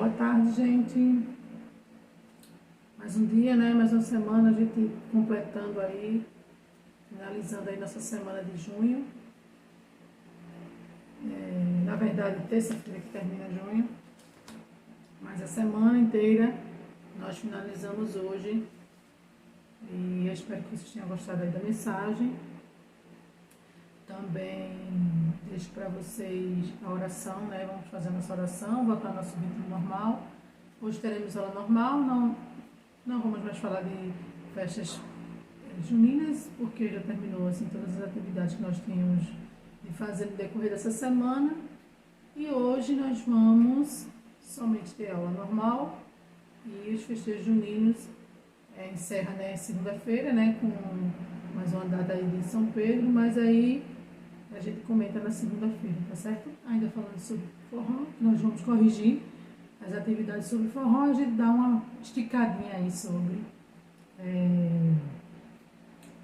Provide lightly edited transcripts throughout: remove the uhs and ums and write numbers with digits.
Boa tarde, gente. Mais um dia, né? Mais uma semana, a gente completando aí, finalizando aí nossa semana de junho. Na verdade, terça-feira que termina junho. Mas a semana inteira nós finalizamos hoje. E eu espero que vocês tenham gostado aí da mensagem. Também deixo para vocês a oração, né? Vamos fazer a nossa oração, voltar ao nosso ritmo normal. Hoje teremos aula normal, não vamos mais falar de festas juninas, porque já terminou assim, todas as atividades que nós tínhamos de fazer no decorrer dessa semana. E hoje nós vamos somente ter aula normal e os festejos juninos encerra, né, segunda-feira, né, com mais uma data aí de São Pedro, mas aí a gente comenta na segunda-feira, tá certo? Ainda falando sobre forró, nós vamos corrigir as atividades sobre forró, a gente dá uma esticadinha aí sobre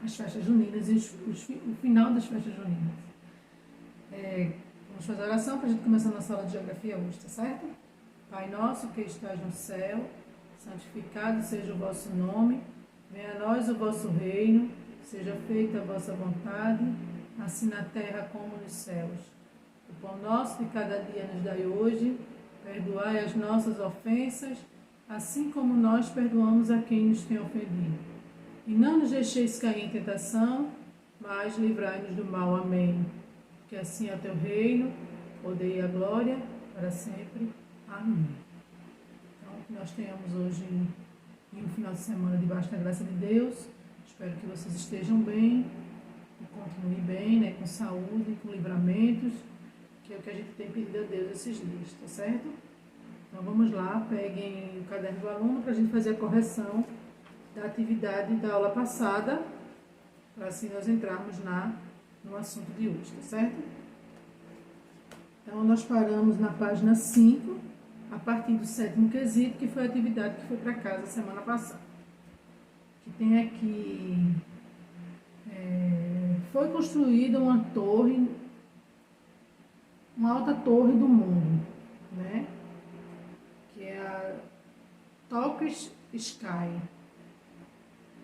as festas juninas e o final das festas juninas. Vamos fazer a oração para a gente começar a nossa aula de geografia hoje, tá certo? Pai nosso que estás no céu, santificado seja o vosso nome, venha a nós o vosso reino, seja feita a vossa vontade, assim na terra como nos céus. O pão nosso de cada dia nos dai hoje, perdoai as nossas ofensas, assim como nós perdoamos a quem nos tem ofendido. E não nos deixeis cair em tentação, mas livrai-nos do mal. Amém. Que assim é o teu reino, o poder e a glória, para sempre. Amém. Então, que nós tenhamos hoje um final de semana debaixo da graça de Deus. Espero que vocês estejam bem, e continuem bem, né, com saúde, com livramentos, que é o que a gente tem pedido a Deus esses dias, tá certo? Então vamos lá, peguem o caderno do aluno para a gente fazer a correção da atividade da aula passada, para assim nós entrarmos no assunto de hoje, tá certo? Então nós paramos na página 5, a partir do 7º quesito, que foi a atividade que foi para casa semana passada. Que tem aqui, foi construída uma torre, uma alta torre do mundo, né? Que é a Tall's Sky,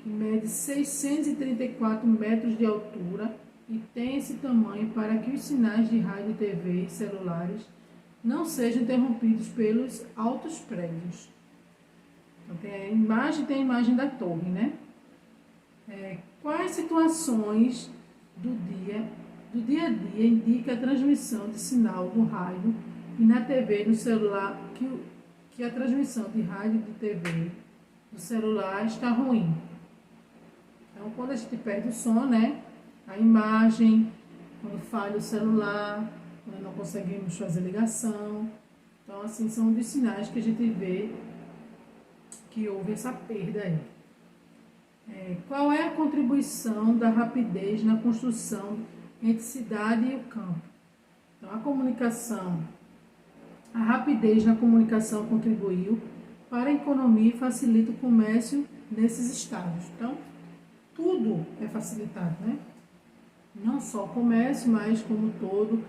que mede 634 metros de altura e tem esse tamanho para que os sinais de rádio, TV e celulares não sejam interrompidos pelos altos prédios. Então tem a imagem da torre, né? Quais situações do dia a dia indica a transmissão de sinal do rádio e na TV, no celular, que a transmissão de rádio e de TV do celular está ruim? Então, quando a gente perde o som, né? A imagem, quando falha o celular, quando não conseguimos fazer ligação. Então, assim, são dos sinais que a gente vê que houve essa perda aí. Qual é a contribuição da rapidez na construção entre cidade e o campo? Então, a rapidez na comunicação contribuiu para a economia e facilita o comércio nesses estados. Então, tudo é facilitado, né? Não só o comércio, mas como todo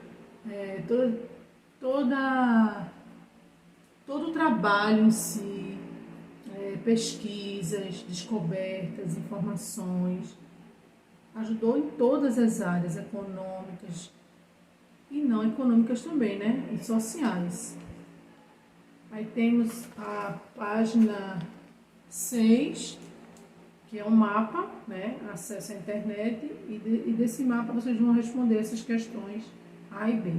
o trabalho em si, pesquisas, descobertas, informações, ajudou em todas as áreas econômicas e não econômicas também, né? E sociais. Aí temos a página 6, que é um mapa, né? Acesso à internet, e desse mapa vocês vão responder essas questões A e B.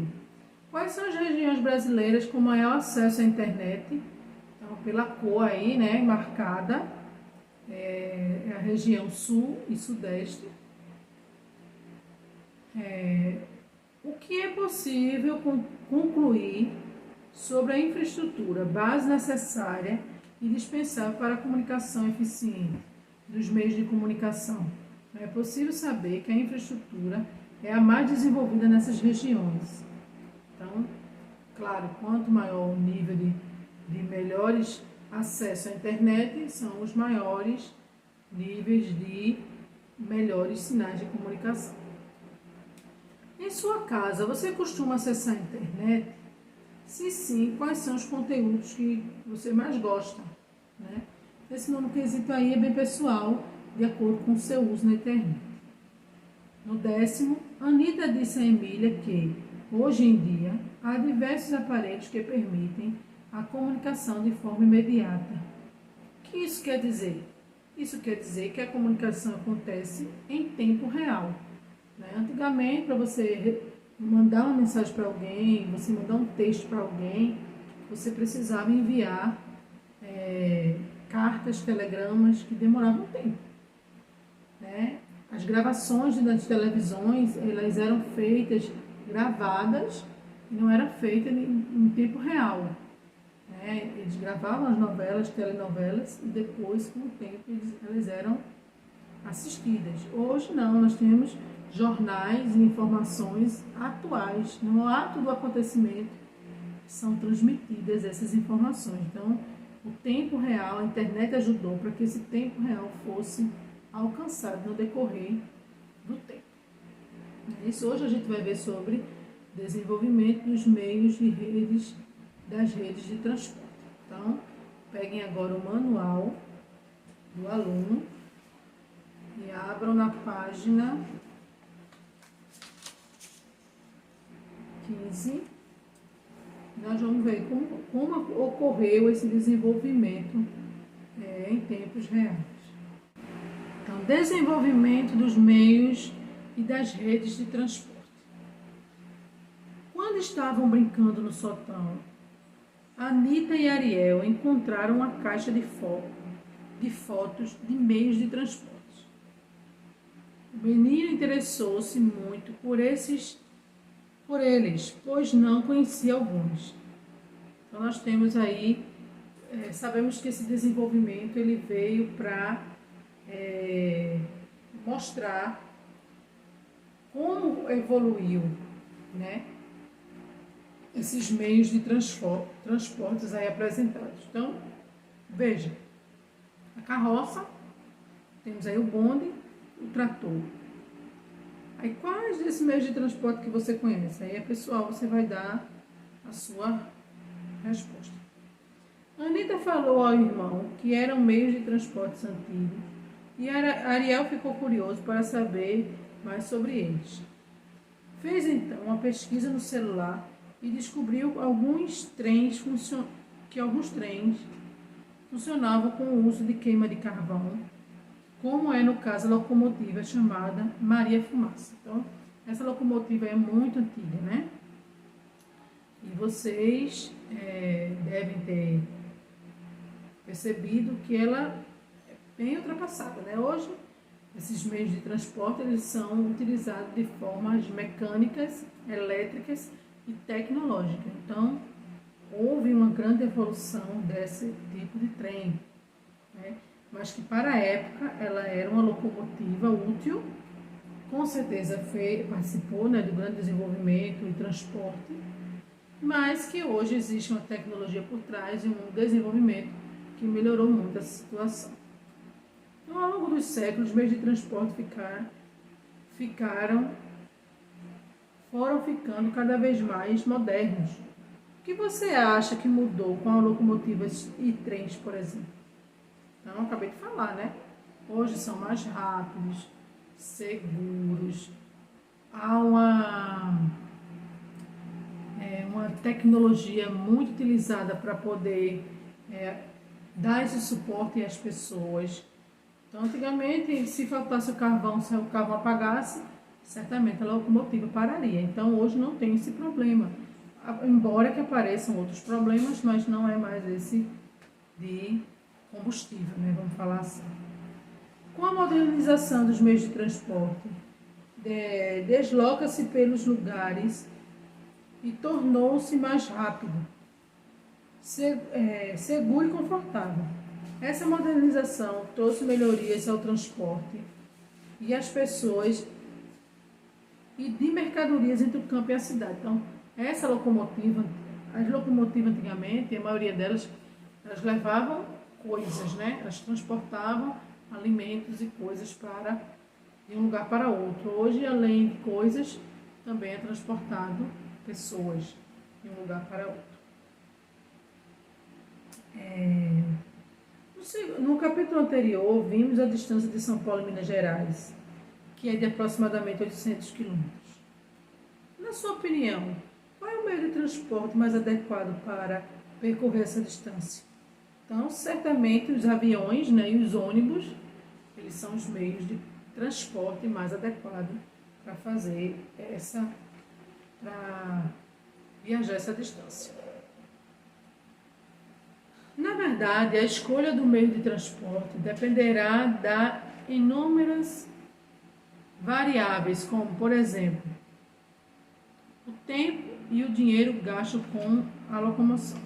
Quais são as regiões brasileiras com maior acesso à internet? Então, pela cor aí, né, marcada, é a região sul e sudeste. O que é possível concluir sobre a infraestrutura, base necessária e dispensável para a comunicação eficiente dos meios de comunicação? É possível saber que a infraestrutura é a mais desenvolvida nessas regiões. Então, claro, quanto maior o nível de melhores acesso à internet, são os maiores níveis de melhores sinais de comunicação. Em sua casa, você costuma acessar a internet? Se sim, quais são os conteúdos que você mais gosta, né? Esse nono quesito aí é bem pessoal, de acordo com o seu uso na internet. No 10º, Anitta disse a Emília que, hoje em dia, há diversos aparelhos que permitem a comunicação de forma imediata. O que isso quer dizer? Isso quer dizer que a comunicação acontece em tempo real, né? Antigamente, para você mandar uma mensagem para alguém, você mandar um texto para alguém, você precisava enviar cartas, telegramas que demoravam tempo, né? As gravações das televisões, elas eram feitas, gravadas, e não era feita em tempo real, né? Eles gravavam as novelas, telenovelas, e depois, com o tempo, elas eram assistidas. Hoje não, nós temos jornais e informações atuais. No ato do acontecimento são transmitidas essas informações. Então, o tempo real, a internet ajudou para que esse tempo real fosse alcançado no decorrer do tempo. Isso hoje a gente vai ver sobre desenvolvimento dos meios de redes, das redes de transporte. Então, peguem agora o manual do aluno e abram na página 15. Nós vamos ver como ocorreu esse desenvolvimento em tempos reais. Então, desenvolvimento dos meios e das redes de transporte. Quando estavam brincando no sótão, Anitta e Ariel encontraram uma caixa de fotos de meios de transporte. O menino interessou-se muito por eles, pois não conhecia alguns. Então nós temos aí, sabemos que esse desenvolvimento ele veio para mostrar como evoluiu, né, esses meios de transportes aí apresentados. Então, veja, a carroça, temos aí o bonde, o trator. Aí, quais desses meios de transporte que você conhece? Aí, pessoal, você vai dar a sua resposta. A Anitta falou ao irmão que eram meios de transporte antigos e Ariel ficou curioso para saber mais sobre eles. Fez, então, uma pesquisa no celular e descobriu que alguns trens funcionavam com o uso de queima de carvão, como é no caso a locomotiva chamada Maria Fumaça. Então, essa locomotiva é muito antiga, né? E vocês devem ter percebido que ela é bem ultrapassada, né? Hoje, esses meios de transporte eles são utilizados de formas mecânicas, elétricas e tecnológicas. Então, houve uma grande evolução desse tipo de trem, né? Mas que para a época ela era uma locomotiva útil, com certeza participou, né, do grande desenvolvimento e transporte, mas que hoje existe uma tecnologia por trás e um desenvolvimento que melhorou muito essa situação. Então, ao longo dos séculos, os meios de transporte foram ficando cada vez mais modernos. O que você acha que mudou com as locomotivas e trens, por exemplo? Então, eu acabei de falar, né? Hoje são mais rápidos, seguros, há uma tecnologia muito utilizada para poder dar esse suporte às pessoas. Então, antigamente, se faltasse o carvão, se o carvão apagasse, certamente a locomotiva pararia. Então, hoje não tem esse problema. Embora que apareçam outros problemas, mas não é mais esse de combustível, né? Vamos falar assim. Com a modernização dos meios de transporte, desloca-se pelos lugares e tornou-se mais rápido, seguro e confortável. Essa modernização trouxe melhorias ao transporte e às pessoas e de mercadorias entre o campo e a cidade. Então, as locomotivas antigamente, a maioria delas, elas levavam coisas, né? Elas transportavam alimentos e coisas de um lugar para outro. Hoje, além de coisas, também é transportado pessoas de um lugar para outro. No capítulo anterior, vimos a distância de São Paulo e Minas Gerais, que é de aproximadamente 800 quilômetros. Na sua opinião, qual é o meio de transporte mais adequado para percorrer essa distância? Então, certamente os aviões, né, e os ônibus, eles são os meios de transporte mais adequados para viajar essa distância. Na verdade, a escolha do meio de transporte dependerá de inúmeras variáveis, como, por exemplo, o tempo e o dinheiro gasto com a locomoção.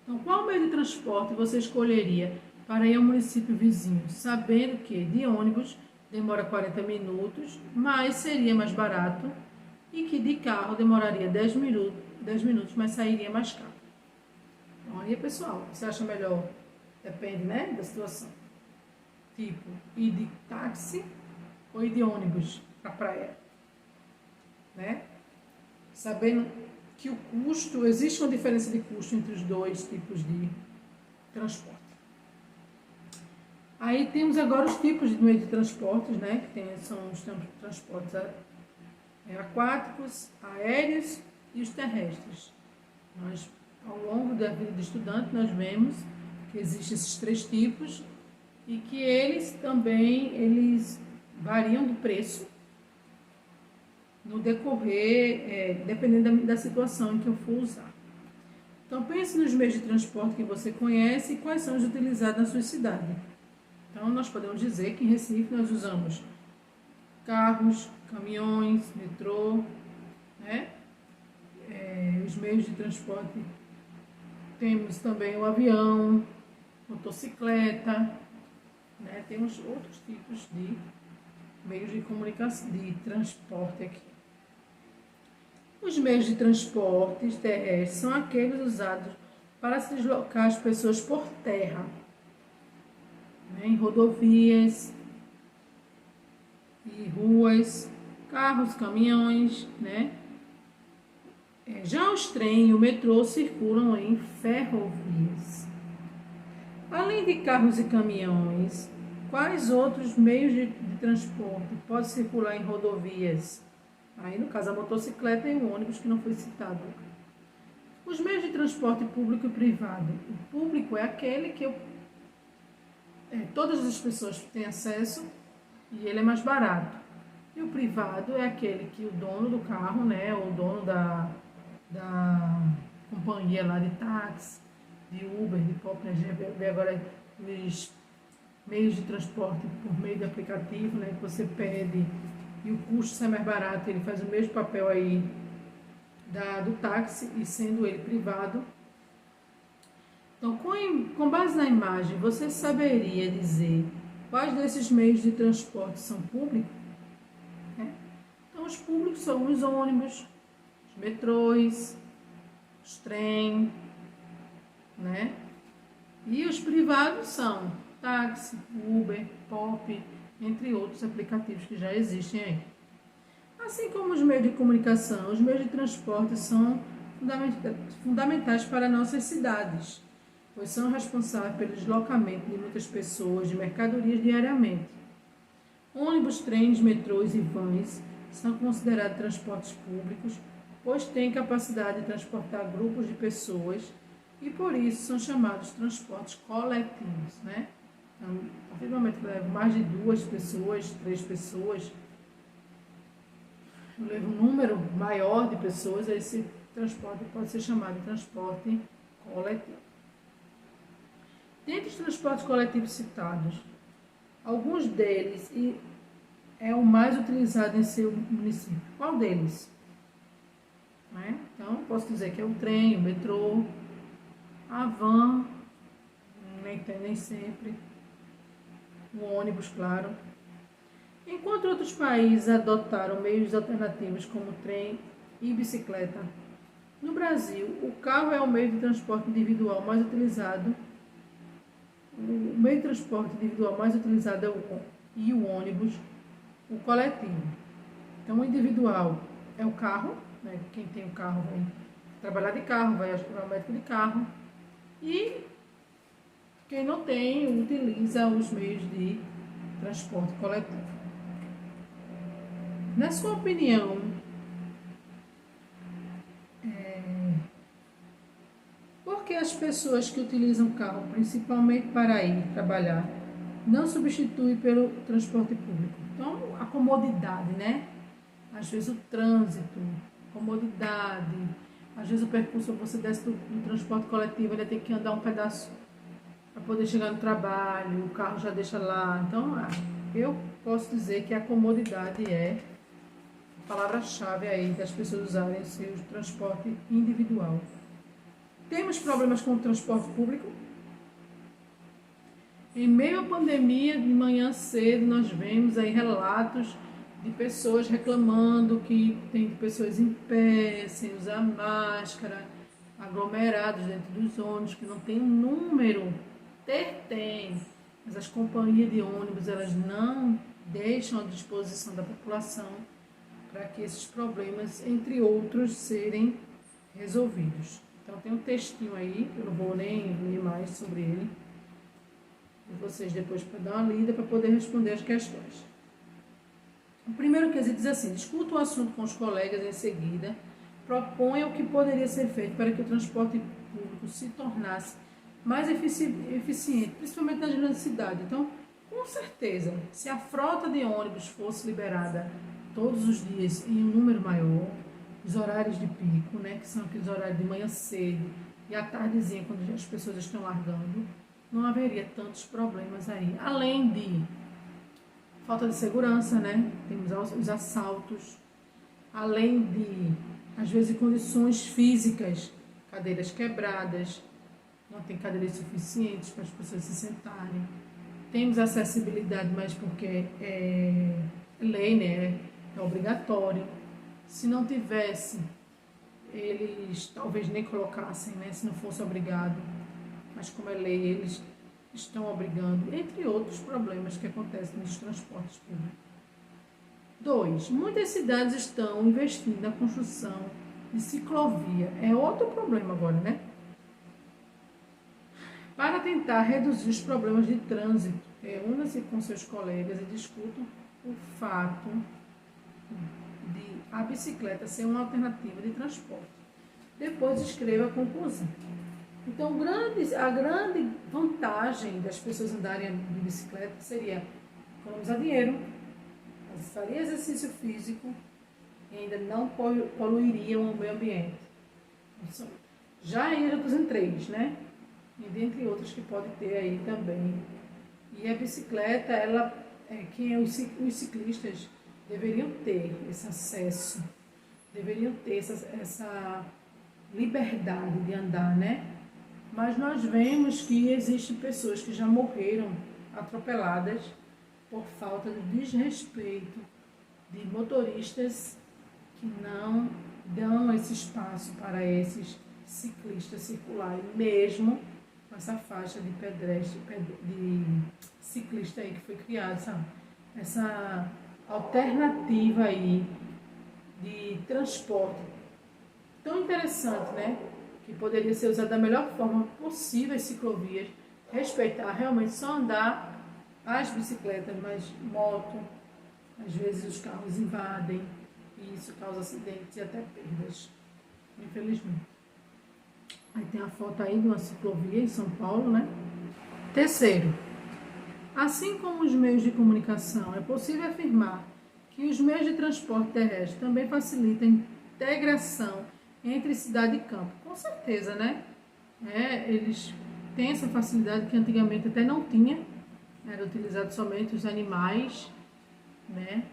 Então, qual meio de transporte você escolheria para ir ao município vizinho, sabendo que de ônibus demora 40 minutos, mas seria mais barato, e que de carro demoraria 10 minutos, mas sairia mais caro? Então, aí, pessoal, você acha melhor? Depende, né, da situação. Tipo, ir de táxi ou ir de ônibus para a praia, né? Sabendo que o custo, existe uma diferença de custo entre os dois tipos de transporte. Aí temos agora os tipos de meio de transportes, né? Que são os transportes aquáticos, aéreos e os terrestres. Nós, ao longo da vida do estudante, nós vemos que existem esses três tipos e que eles variam do preço no decorrer, dependendo da situação em que eu for usar. Então, pense nos meios de transporte que você conhece e quais são os utilizados na sua cidade. Então, nós podemos dizer que em Recife nós usamos carros, caminhões, metrô, né? Os meios de transporte, temos também o avião, motocicleta, né? Temos outros tipos de meios de comunicação, de transporte aqui. Os meios de transporte terrestres são aqueles usados para se deslocar as pessoas por terra, né? Em rodovias e ruas, carros, caminhões, né? Já os trens e o metrô circulam em ferrovias. Além de carros e caminhões, quais outros meios de transporte podem circular em rodovias? Aí, no caso, a motocicleta e o ônibus, que não foi citado. Os meios de transporte público e privado. O público é aquele que todas as pessoas têm acesso e ele é mais barato. E o privado é aquele que o dono do carro, né, ou o dono da companhia lá de táxi, de Uber, de Pop, a gente vê agora os meios de transporte por meio de aplicativo, né, que você pede e o custo sai mais barato, ele faz o mesmo papel aí do táxi, e sendo ele privado. Então, com base na imagem, você saberia dizer quais desses meios de transporte são públicos? Então, os públicos são os ônibus, os metrôs, os trens, né? E os privados são táxi, Uber, Pop, entre outros aplicativos que já existem aí. Assim como os meios de comunicação, os meios de transporte são fundamentais para nossas cidades, pois são responsáveis pelo deslocamento de muitas pessoas, de mercadorias diariamente. Ônibus, trens, metrôs e vans são considerados transportes públicos, pois têm capacidade de transportar grupos de pessoas e por isso são chamados transportes coletivos, né? Então, a partir do momento que eu levo mais de 2 pessoas, 3 pessoas, eu levo um número maior de pessoas, esse transporte pode ser chamado de transporte coletivo. Dentre os transportes coletivos citados, alguns deles é o mais utilizado em seu município. Qual deles? Então, posso dizer que é o trem, o metrô, a van, nem sempre, o ônibus, claro. Enquanto outros países adotaram meios alternativos como trem e bicicleta, no Brasil, o carro é o meio de transporte individual mais utilizado. O meio de transporte individual mais utilizado e o ônibus, o coletivo. Então, o individual é o carro, né? Quem tem o carro vai trabalhar de carro, vai ao médico de carro. E quem não tem, utiliza os meios de transporte coletivo. Na sua opinião, por que as pessoas que utilizam carro, principalmente para ir trabalhar, não substituem pelo transporte público? Então, a comodidade, né? Às vezes o trânsito, comodidade. Às vezes o percurso, você desce do transporte coletivo, ele tem que andar um pedaço para poder chegar no trabalho, o carro já deixa lá. Então, eu posso dizer que a comodidade é a palavra-chave aí das pessoas usarem o seu transporte individual. Temos problemas com o transporte público? Em meio à pandemia, de manhã cedo, nós vemos aí relatos de pessoas reclamando que tem pessoas em pé, sem usar máscara, aglomerados dentro dos ônibus, que não tem número. Tem, mas as companhias de ônibus, elas não deixam à disposição da população para que esses problemas, entre outros, serem resolvidos. Então tem um textinho aí, eu não vou nem ler mais sobre ele, e vocês depois podem dar uma lida para poder responder as questões. O primeiro quesito diz assim: discuta o assunto com os colegas em seguida, proponha o que poderia ser feito para que o transporte público se tornasse mais eficiente, principalmente nas grandes cidades. Então, com certeza, se a frota de ônibus fosse liberada todos os dias em um número maior, os horários de pico, né, que são aqueles horários de manhã cedo e à tardezinha, quando as pessoas estão largando, não haveria tantos problemas aí. Além de falta de segurança, né? Temos os assaltos, além de, às vezes, condições físicas, cadeiras quebradas, não tem cadeiras suficientes para as pessoas se sentarem. Temos acessibilidade, mas porque é lei, né? É obrigatório. Se não tivesse, eles talvez nem colocassem, né? Se não fosse obrigado. Mas como é lei, eles estão obrigando, entre outros problemas que acontecem nos transportes públicos. 2. Muitas cidades estão investindo na construção de ciclovia. É outro problema agora, né? Para tentar reduzir os problemas de trânsito, reúna-se com seus colegas e discutam o fato de a bicicleta ser uma alternativa de transporte. Depois escreva a conclusão. Então, a grande vantagem das pessoas andarem de bicicleta seria economizar dinheiro, faria exercício físico e ainda não poluiriam o meio ambiente. Já ainda estou em 3, né? E dentre outras que pode ter aí também. E a bicicleta, os ciclistas deveriam ter esse acesso, deveriam ter essa liberdade de andar, né? Mas nós vemos que existem pessoas que já morreram atropeladas por falta de desrespeito de motoristas que não dão esse espaço para esses ciclistas circularem, mesmo com essa faixa de pedestre, de ciclista aí que foi criada, sabe? Essa alternativa aí de transporte tão interessante, né? Que poderia ser usada da melhor forma possível as ciclovias, respeitar, realmente só andar as bicicletas, mas moto, às vezes os carros invadem e isso causa acidentes e até perdas, infelizmente. Aí tem a foto aí de uma ciclovia em São Paulo, né? Terceiro, assim como os meios de comunicação, é possível afirmar que os meios de transporte terrestre também facilitam a integração entre cidade e campo. Com certeza, né? Eles têm essa facilidade que antigamente até não tinha. Era utilizado somente os animais, né?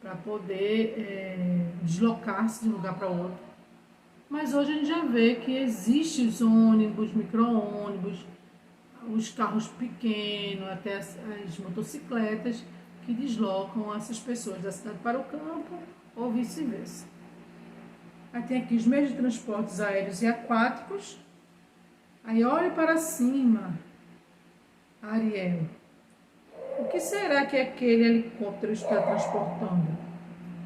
Para poder deslocar-se de um lugar para outro. Mas hoje a gente já vê que existem os ônibus, micro-ônibus, os carros pequenos, até as motocicletas que deslocam essas pessoas da cidade para o campo ou vice-versa. Aí tem aqui os meios de transportes aéreos e aquáticos. Aí olhe para cima, Ariel. O que será que aquele helicóptero está transportando?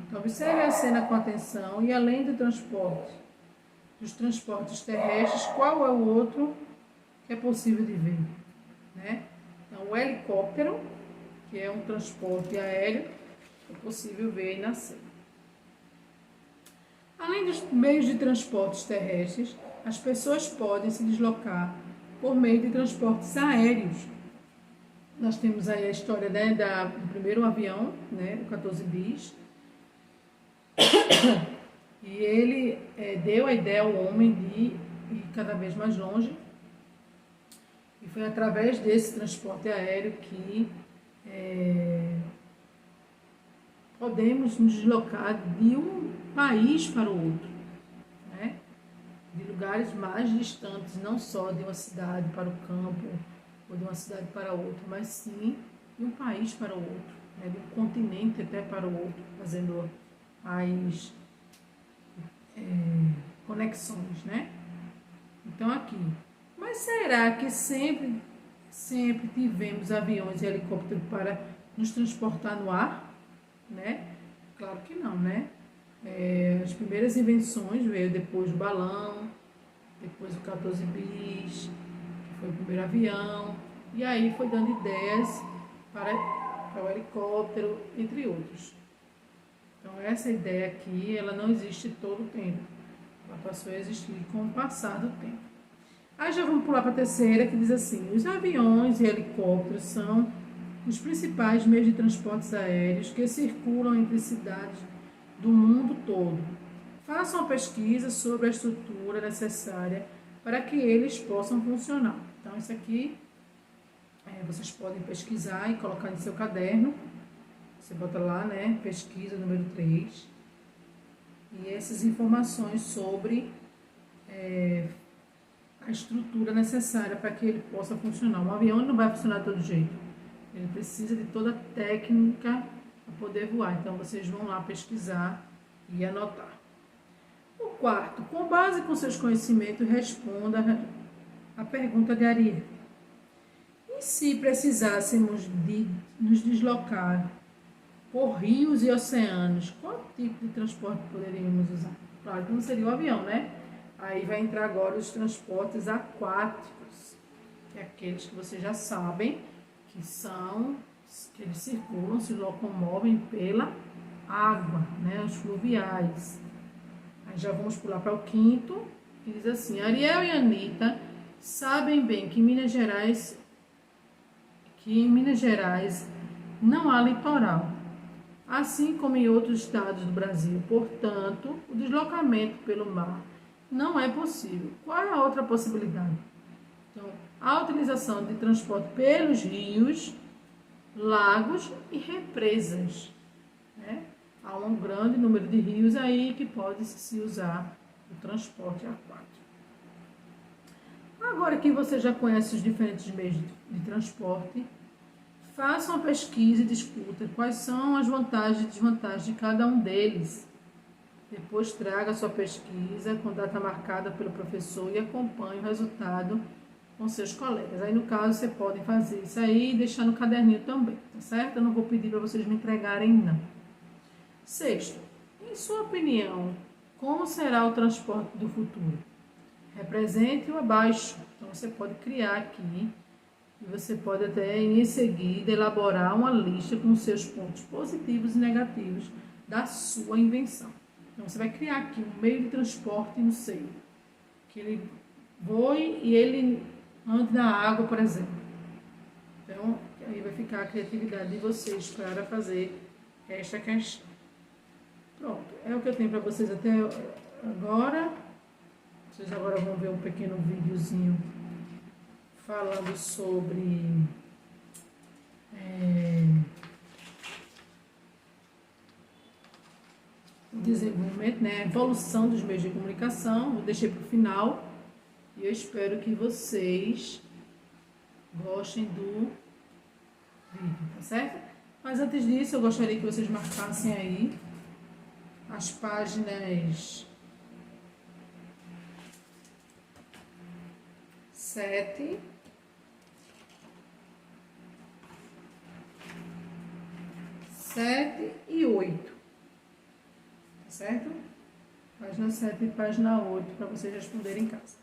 Então, observe a cena com atenção e além dos transportes terrestres, qual é o outro que é possível de ver, né? Então, o helicóptero, que é um transporte aéreo, é possível ver e nascer. Além dos meios de transportes terrestres, as pessoas podem se deslocar por meio de transportes aéreos. Nós temos aí a história, né, do primeiro avião, né, o 14 bis, e ele deu a ideia ao homem de ir cada vez mais longe, e foi através desse transporte aéreo que podemos nos deslocar de um país para o outro, né? De lugares mais distantes, não só de uma cidade para o campo ou de uma cidade para outra, mas sim de um país para o outro, né? De um continente até para o outro, fazendo as conexões, né? Então aqui, mas será que sempre tivemos aviões e helicópteros para nos transportar no ar, né? Claro que não, né? As primeiras invenções veio depois do balão, depois do 14 bis, que foi o primeiro avião, e aí foi dando ideias para o helicóptero, entre outros. Então essa ideia aqui, ela não existe todo o tempo, ela passou a existir com o passar do tempo. Aí já vamos pular para a terceira, que diz assim: os aviões e helicópteros são os principais meios de transportes aéreos que circulam entre cidades do mundo todo. Faça uma pesquisa sobre a estrutura necessária para que eles possam funcionar. Então, isso aqui vocês podem pesquisar e colocar no seu caderno. Você bota lá, né? Pesquisa número 3. E essas informações sobre a estrutura necessária para que ele possa funcionar. Um avião não vai funcionar de todo jeito. Ele precisa de toda a técnica para poder voar. Então, vocês vão lá pesquisar e anotar. O quarto, com base com seus conhecimentos, responda a pergunta de Ariel. E se precisássemos de nos deslocar por rios e oceanos, qual tipo de transporte poderíamos usar? Claro que não seria o avião, né? Aí vai entrar agora os transportes aquáticos, que é aqueles que vocês já sabem, que eles circulam, se locomovem pela água, né? Os fluviais. Aí já vamos pular para o quinto, que diz assim: Ariel e Anitta sabem bem que em Minas Gerais não há litoral, assim como em outros estados do Brasil. Portanto, o deslocamento pelo mar não é possível. Qual é a outra possibilidade? Então, a utilização de transporte pelos rios, lagos e represas, né? Há um grande número de rios aí que pode se usar o transporte aquático. Agora que você já conhece os diferentes meios de transporte, faça uma pesquisa e discuta quais são as vantagens e desvantagens de cada um deles. Depois traga a sua pesquisa com data marcada pelo professor e acompanhe o resultado com seus colegas. Aí, no caso, você pode fazer isso aí e deixar no caderninho também, tá certo? Eu não vou pedir para vocês me entregarem, não. Sexto, em sua opinião, como será o transporte do futuro? Represente-o abaixo. Então, você pode criar aqui e você pode até, em seguida, elaborar uma lista com seus pontos positivos e negativos da sua invenção. Então, você vai criar aqui um meio de transporte, não sei, que ele voe e ele ande na água, por exemplo. Então, aí vai ficar a criatividade de vocês para fazer esta questão. Pronto, é o que eu tenho para vocês até agora. Vocês agora vão ver um pequeno videozinho falando sobre o desenvolvimento, né, a evolução dos meios de comunicação. Eu deixei para o final e eu espero que vocês gostem do vídeo, tá certo? Mas antes disso, eu gostaria que vocês marcassem aí as páginas 7, 7 e 8, tá certo? Página 7 e página 8, para vocês responderem em casa.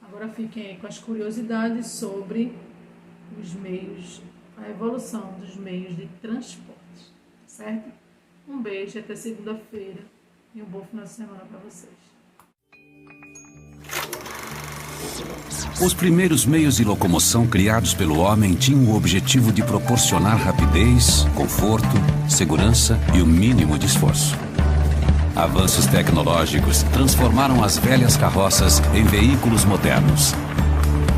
Agora fiquem aí com as curiosidades sobre os meios, a evolução dos meios de transporte, certo? Um beijo, até segunda-feira e um bom final de semana para vocês. Os primeiros meios de locomoção criados pelo homem tinham o objetivo de proporcionar rapidez, conforto, segurança e o mínimo de esforço. Avanços tecnológicos transformaram as velhas carroças em veículos modernos.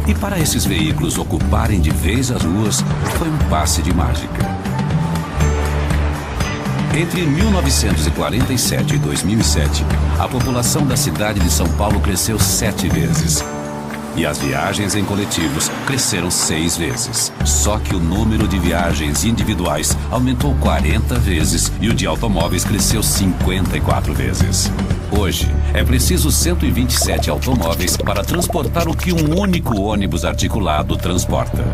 E para esses veículos ocuparem de vez as ruas, foi um passe de mágica. Entre 1947 e 2007, a população da cidade de São Paulo cresceu 7 vezes. E as viagens em coletivos cresceram 6 vezes. Só que o número de viagens individuais aumentou 40 vezes e o de automóveis cresceu 54 vezes. Hoje, é preciso 127 automóveis para transportar o que um único ônibus articulado transporta.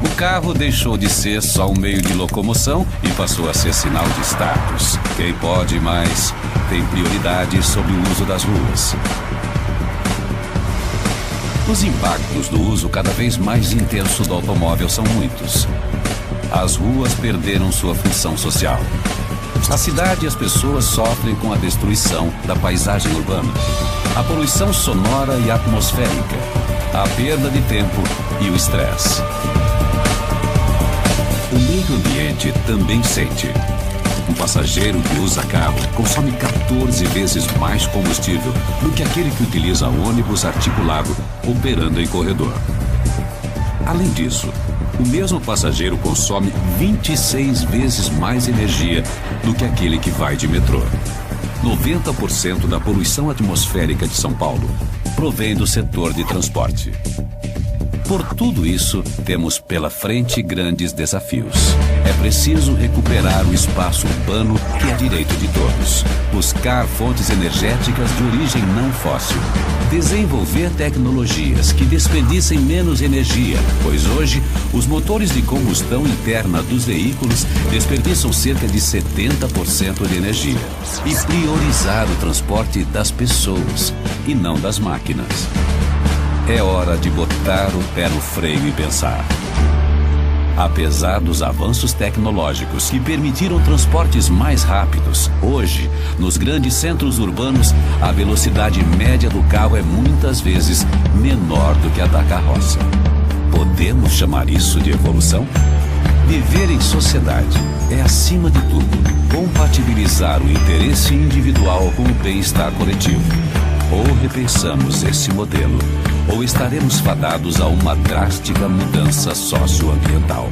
O carro deixou de ser só um meio de locomoção e passou a ser sinal de status. Quem pode mais tem prioridade sobre o uso das ruas. Os impactos do uso cada vez mais intenso do automóvel são muitos. As ruas perderam sua função social. A cidade e as pessoas sofrem com a destruição da paisagem urbana, a poluição sonora e atmosférica, a perda de tempo e o estresse. O meio ambiente também sente. Um passageiro que usa carro consome 14 vezes mais combustível do que aquele que utiliza ônibus articulado operando em corredor. Além disso, o mesmo passageiro consome 26 vezes mais energia do que aquele que vai de metrô. 90% da poluição atmosférica de São Paulo provém do setor de transporte. Por tudo isso, temos pela frente grandes desafios. É preciso recuperar o espaço urbano que é direito de todos. Buscar fontes energéticas de origem não fóssil. Desenvolver tecnologias que desperdicem menos energia, pois hoje os motores de combustão interna dos veículos desperdiçam cerca de 70% de energia. E priorizar o transporte das pessoas e não das máquinas. É hora de botar o pé no freio e pensar. Apesar dos avanços tecnológicos que permitiram transportes mais rápidos, hoje, nos grandes centros urbanos, a velocidade média do carro é muitas vezes menor do que a da carroça. Podemos chamar isso de evolução? Viver em sociedade é, acima de tudo, compatibilizar o interesse individual com o bem-estar coletivo. Ou repensamos esse modelo, ou estaremos fadados a uma drástica mudança socioambiental.